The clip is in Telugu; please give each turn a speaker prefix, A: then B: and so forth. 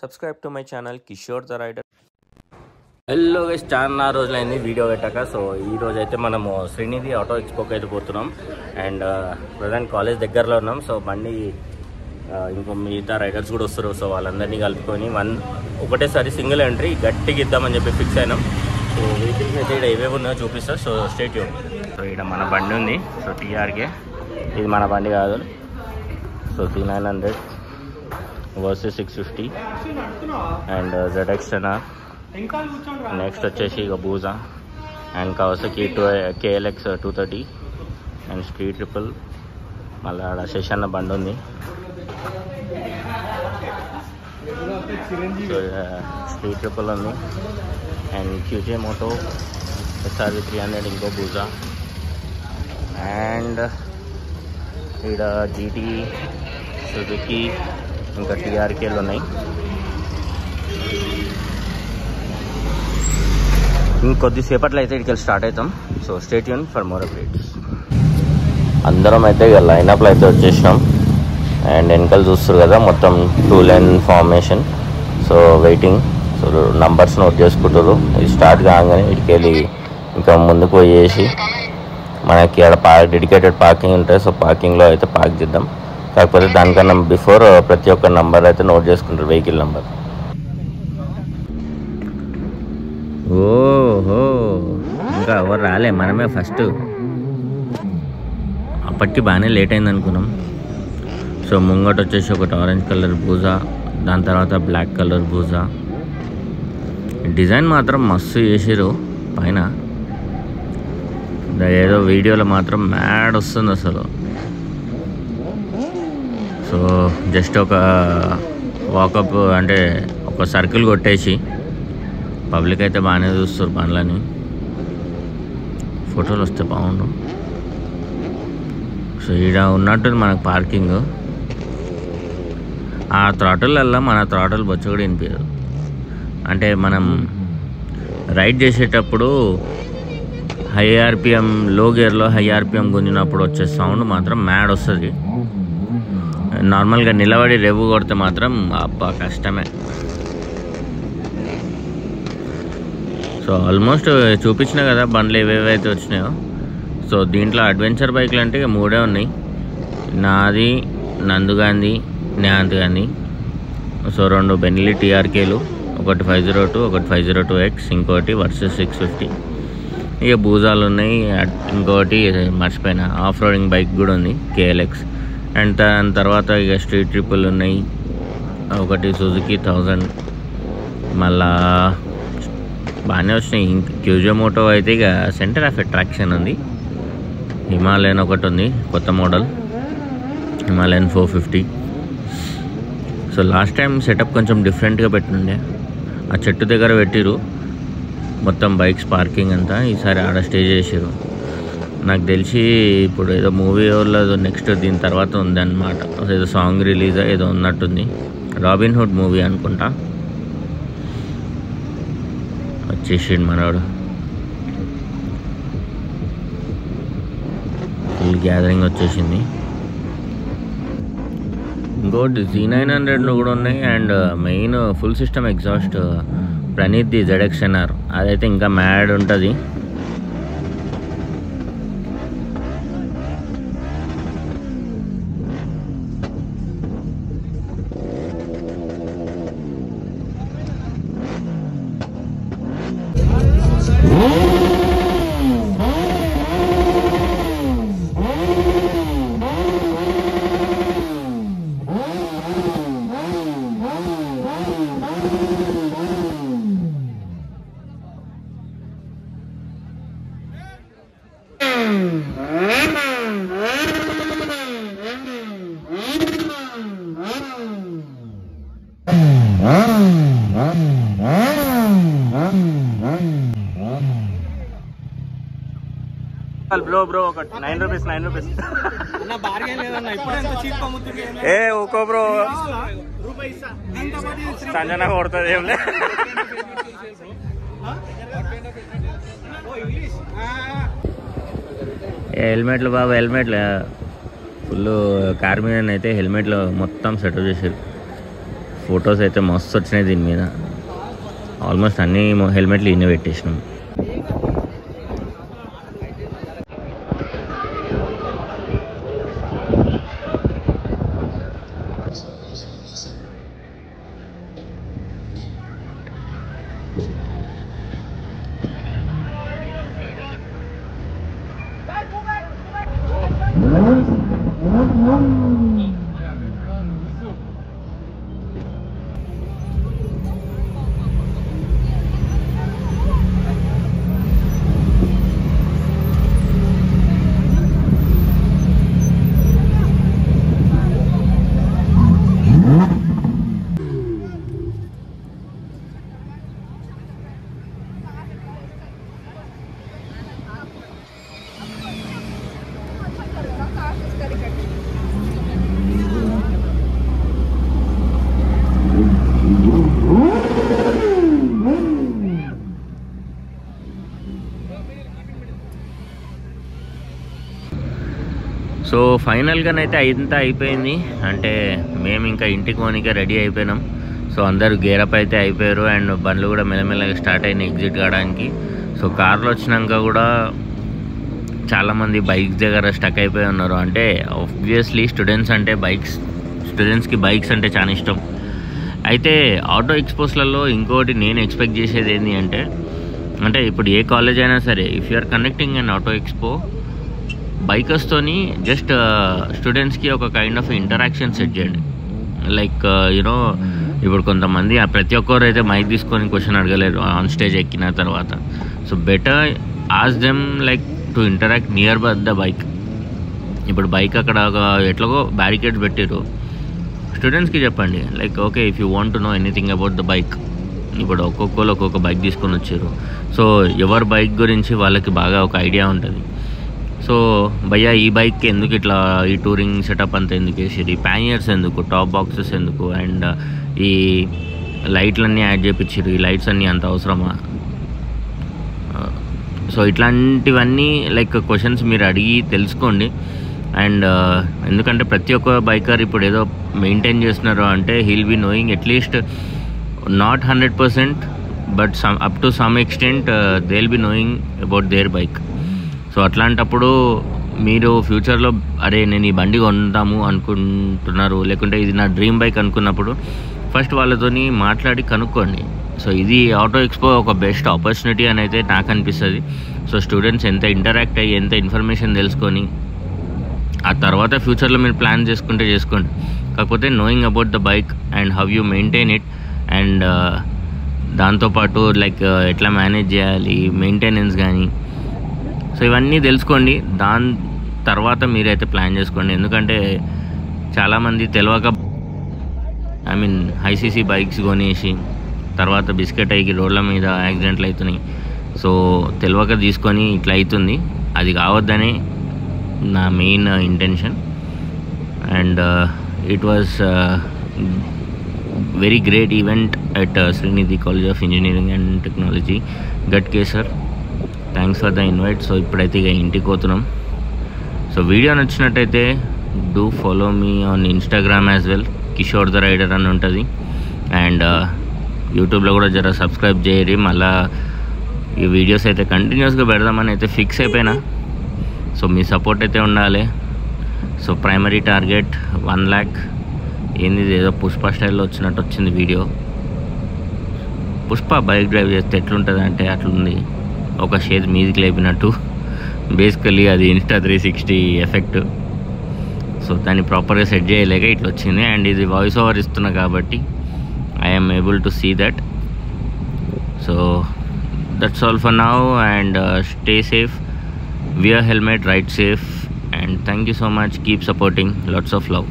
A: Subscribe to my channel Kishore the Rider. Hello guys, చాలా రోజులైంది వీడియో పెట్టాక. సో ఈ రోజు అయితే మనము శ్రీనిధి ఆటో ఎక్స్పోకి అయితే పోతున్నాం. అండ్ ప్రజెంట్ కాలేజ్ దగ్గరలో ఉన్నాం. సో బండి ఇంకో మిగతా రైడర్స్ కూడా వస్తారు. సో వాళ్ళందరినీ కలుపుకొని ఒకటేసారి సింగిల్ ఎంట్రీ గట్టిగా ఇద్దామని చెప్పి ఫిక్స్ అయినాం. సో వెహికల్స్ అయితే ఇక్కడ ఏవేవి ఉన్నాయో చూపిస్తా. So stay tune. సో ఇక్కడ మన బండి ఉంది. సో టీఆర్కే ఇది మన బండి కాదు. So T900 versus 650 and ZX10R. Next వచ్చేసి ఇక Busa and Kawasaki KLX 230 and street triple. మళ్ళీ ఆడ శశన్న బండి ఉంది. సో స్ట్రీట్ ట్రిపుల్ ఉంది అండ్ QJ మోటో SRV 300 ఇంకో బూజా అండ్ ఇక్కడ GT సుజుకి ఇంకా TRKలు ఉన్నాయి. ఇంకొద్దిసేపట్లో అయితే ఇక్కడికి స్టార్ట్ అవుతాం. So stay tune for more updates. అందరం అయితే ఇక లైనప్లో అయితే వచ్చేసినాం. అండ్ వెనకాల చూస్తారు కదా మొత్తం 2 line formation. So waiting. So numbers note చేసుకుంటారు. ఇది స్టార్ట్ కాగానే ఇక్కడికి వెళ్ళి ఇంకా ముందుకు పోయేసి మనకి ఆడ డెడికేటెడ్ పార్కింగ్ ఉంటుంది. సో పార్కింగ్లో అయితే పార్క్ చేద్దాం. కాకపోతే దానికన్నా బిఫోర్ ప్రతి ఒక్క నంబర్ అయితే నోట్ చేసుకుంటారు, వెహికల్ నెంబర్. ఓహో ఇంకా ఎవరు రాలే, మనమే ఫస్ట్. అప్పటికి బాగానే లేట్ అయింది అనుకున్నాం. సో ముంగట వచ్చేసి ఒకటి ఆరెంజ్ కలర్ బూజా, దాని తర్వాత బ్లాక్ కలర్ బూజా. డిజైన్ మాత్రం మస్తు చేసిరు పైన. ఏదో వీడియోలో మాత్రం మ్యాడ్ వస్తుంది అసలు. సో జస్ట్ ఒక వాకప్ అంటే ఒక సర్కిల్ కొట్టేసి పబ్లిక్ అయితే బాగానే చూస్తారు బండ్లని. ఫోటోలు వస్తే బాగుండు. సో ఈడ ఉన్నట్టు మనకు పార్కింగ్. ఆ థ్రాటల్లో మన థ్రాటల్ బొచ్చ కూడా వినిపించదు. అంటే మనం రైడ్ చేసేటప్పుడు హై ఆర్పిఎం లో గేర్లో హై ఆర్పిఎం గుంజినప్పుడు వచ్చే సౌండ్ మాత్రం మ్యాడ్ వస్తుంది. నార్మల్గా నిలబడి రెవ్వు కొడితే మాత్రం అబ్బా కష్టమే. సో ఆల్మోస్ట్ చూపించిన కదా బండ్లు ఏవేవైతే వచ్చినాయో. సో దీంట్లో అడ్వెంచర్ బైక్లు అంటే 3 ఉన్నాయి. నాది, నందుగాంధీ, న్యాంత్ గాంధీ. సో 2 బెన్లీ TRKలు, ఒకటి 502, ఒకటి 502X, ఇంకోటి వర్సెస్ 650. ఇక బూజాలు ఉన్నాయి. ఇంకోటి మర్చిపోయిన ఆఫ్ రోడింగ్ బైక్ కూడా ఉంది, KLX. అండ్ దాని తర్వాత ఇక స్ట్రీట్ ట్రిపుల్ ఉన్నాయి, ఒకటి సుజుకి 1000. మళ్ళా బాగానే వచ్చినాయి. ఇంక QJ మోటో అయితే ఇక సెంటర్ ఆఫ్ అట్రాక్షన్ ఉంది. హిమాలయన్ ఒకటి ఉంది కొత్త model, Himalayan 450. So last time setup కొంచెం డిఫరెంట్గా పెట్టిండే. ఆ చెట్టు దగ్గర పెట్టిరు మొత్తం బైక్స్ పార్కింగ్ అంతా. ఈసారి ఆడ స్టే చేసారు. నాకు తెలిసి ఇప్పుడు ఏదో మూవీ వాళ్ళదో నెక్స్ట్ దీని తర్వాత ఉందన్నమాట. ఏదో సాంగ్ రిలీజ్ ఏదో ఉన్నట్టుంది. రాబిన్ హుడ్ మూవీ అనుకుంటా. వచ్చేసిండు మనోడు. ఫుల్ గ్యాదరింగ్ వచ్చేసింది. ఇంకోటి T900 కూడా ఉన్నాయి. And main full system exhaust ప్రణీత్ది ZX10R. అదైతే ఇంకా మ్యాడ్ ఉంటుంది. బ్రో ఒక 9 రూపీస్ ఏ ఓకో బ్రో సంజన కొడుతుంది ఏం లే హెల్మెట్లు బాబు హెల్మెట్లు ఫుల్ కార్ మీద అయితే హెల్మెట్లు మొత్తం సెటప్ చేశారు. ఫొటోస్ అయితే మస్తు వచ్చినాయి దీని మీద. ఆల్మోస్ట్ అన్ని హెల్మెట్లు ఇన్నే పెట్టేసినాం. సో ఫైనల్గానైతే ఇంత అయిపోయింది. అంటే మేము ఇంకా ఇంటికి పోనీకే రెడీ అయిపోయినాం. సో అందరూ గేరప్ అయితే అయిపోయారు అండ్ బండ్లు కూడా మెల్లమెల్లగా స్టార్ట్ అయినాయి ఎగ్జిట్ కావడానికి. సో కార్లో వచ్చినాక కూడా చాలామంది బైక్స్ దగ్గర స్టక్ అయిపోయి ఉన్నారు. అంటే ఆబ్వియస్లీ స్టూడెంట్స్కి బైక్స్ అంటే చాలా ఇష్టం. అయితే ఆటో ఎక్స్పోస్లలో ఇంకోటి నేను ఎక్స్పెక్ట్ చేసేది ఏంటి అంటే ఇప్పుడు ఏ కాలేజ్ అయినా సరే, if you are conducting an auto expo, బైకర్స్తోని జస్ట్ స్టూడెంట్స్కి ఒక కైండ్ ఆఫ్ ఇంటరాక్షన్ సెట్ చేయండి. లైక్ యూనో ఇప్పుడు కొంతమంది ప్రతి ఒక్కరు అయితే మైక్ తీసుకొని క్వశ్చన్ అడగలేరు ఆన్ స్టేజ్ ఎక్కిన తర్వాత. So better ask them like to interact near by the bike. ఇప్పుడు బైక్ అక్కడ ఎట్లాగో బ్యారికేడ్స్ పెట్టారు, స్టూడెంట్స్కి చెప్పండి like okay if you want to know anything about the bike. ఇప్పుడు ఒక్కొక్కరు ఒక్కొక్క బైక్ తీసుకొని వచ్చారు. సో ఎవరి బైక్ గురించి వాళ్ళకి బాగా ఒక ఐడియా ఉంటుంది. సో భయ్యా ఈ బైక్కి ఎందుకు ఇట్లా ఈ టూరింగ్ సెటప్ అంతా ఎందుకు వేసేది, ప్యానియర్స్ ఎందుకు, టాప్ బాక్సెస్ ఎందుకు, అండ్ ఈ లైట్లన్నీ యాడ్ చేయించారు, ఈ లైట్స్ అన్నీ అంత అవసరమా? సో ఇట్లాంటివన్నీ లైక్ క్వశ్చన్స్ మీరు అడిగి తెలుసుకోండి. అండ్ ఎందుకంటే ప్రతి ఒక్క బైకర్ ఇప్పుడు ఏదో మెయింటైన్ చేస్తున్నారు అంటే he'll be knowing at least not 100% but up to some extent they will be knowing about their bike. So అట్లాంటప్పుడు మీరు ఫ్యూచర్లో అరే నేను ఈ బండి కొంటాము అనుకుంటున్నారు, లేకుంటే ఇది నా డ్రీమ్ బైక్ అనుకున్నప్పుడు ఫస్ట్ వాళ్ళతోని మాట్లాడి కనుక్కోండి. సో ఇది ఆటో ఎక్స్పో ఒక బెస్ట్ ఆపర్చునిటీ అని అయితే నాకు అనిపిస్తుంది. సో స్టూడెంట్స్ ఎంత ఇంటరాక్ట్ అయ్యి ఎంత ఇన్ఫర్మేషన్ తెలుసుకొని ఆ తర్వాత ఫ్యూచర్లో మీరు ప్లాన్ చేసుకోండి. కాకపోతే knowing about the bike and how you maintain it and దాంతోపాటు లైక్ ఎట్లా మేనేజ్ చేయాలి, మెయింటెనెన్స్ కానీ, సో ఇవన్నీ తెలుసుకోండి. దాని తర్వాత మీరైతే ప్లాన్ చేసుకోండి. ఎందుకంటే చాలామంది తెలియక హైసీసీ బైక్స్ కొనేసి తర్వాత బిస్కెట్ అయ్యి రోడ్ల మీద యాక్సిడెంట్లు అవుతున్నాయి. సో తెలియక తీసుకొని ఇట్లా అవుతుంది. అది కావద్దని నా main intention. And it was very great event at Srinidhi college of engineering and technology, Ghatkesar. Thanks for the invite. So ఇప్పుడైతే ఇక ఇంటికి పోతున్నాం. సో వీడియో నచ్చినట్టయితే do follow me on Instagram as well, Kishore the rider అని ఉంటుంది. అండ్ యూట్యూబ్లో కూడా జర సబ్స్క్రైబ్ చేయరి. మళ్ళీ ఈ వీడియోస్ అయితే కంటిన్యూస్గా పెడదామని అయితే ఫిక్స్ అయిపోయినా. సో మీ సపోర్ట్ అయితే ఉండాలి. So primary target 1 lakh. ఏంది ఏదో పుష్ప స్టైల్లో వచ్చింది వీడియో. పుష్ప బైక్ డ్రైవ్ చేస్తే ఎట్లుంటుంది అంటే అట్లుంది, ఒక షేజ్ మీదికి లేపినట్టు. బేసికలీ అది ఇన్స్టా 360 ఎఫెక్ట్. సో దాన్ని ప్రాపర్గా సెట్ చేయలేక ఇట్లా వచ్చింది. అండ్ ఇది వాయిస్ ఓవర్ ఇస్తున్నా కాబట్టి I'm able to see that. So that's all for now and stay safe, wear helmet, ride safe, and thank you so much. Keep supporting. Lots of love.